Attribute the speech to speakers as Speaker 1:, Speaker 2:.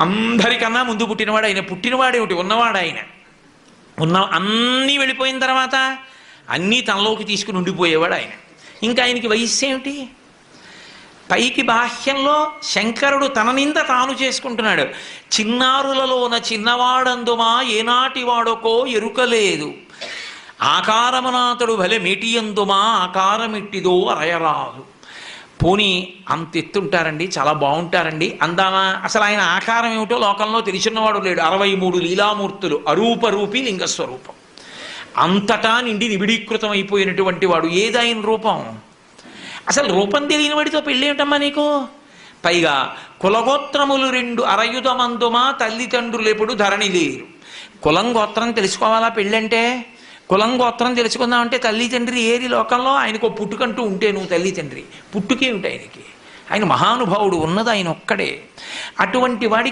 Speaker 1: అందరికన్నా ముందు పుట్టినవాడు ఆయన. పుట్టినవాడేమిటి, ఉన్నవాడు ఆయన. అన్నీ వెళ్ళిపోయిన తర్వాత అన్నీ తనలోకి తీసుకుని ఉండిపోయేవాడు ఆయన. ఇంకా ఆయనకి వయస్సు ఏమిటి? పైకి బాహ్యంలో శంకరుడు తన నింద తాను చేసుకుంటున్నాడు. చిన్నారులలోన చిన్నవాడందుమా ఏనాటి వాడొకో ఎరుకలేదు, ఆకారమనాథుడు భలే మేటియందుమా ఆకారమిట్టిదో అరయరాదు. పోనీ అంత ఎత్తుంటారండి, చాలా బాగుంటారండి అందామా? అసలు ఆయన ఆకారం ఏమిటో లోకంలో తెలిసినవాడు లేడు. 63 లీలామూర్తులు, అరూపరూపి లింగస్వరూపం, అంతటా నిండి నిబిడీకృతం అయిపోయినటువంటి వాడు. ఏదాయన రూపం? అసలు రూపం తెలియని వాడితో పెళ్ళేమిటమ్మా నీకు? పైగా కులగోత్రములు 2 అరయుధమందుమా తల్లిదండ్రులు ఎప్పుడు ధరణి లేరు. కులం గోత్రం తెలుసుకోవాలా పెళ్ళంటే? కులం గోత్రం తెలుసుకుందామంటే తల్లి తండ్రి ఏరి లోకంలో? ఆయనకు పుట్టుకంటూ ఉంటే నువ్వు తల్లి తండ్రి, పుట్టుకేమిటి ఆయనకి? ఆయన మహానుభావుడు, ఉన్నది ఆయన ఒక్కడే. అటువంటి వాడి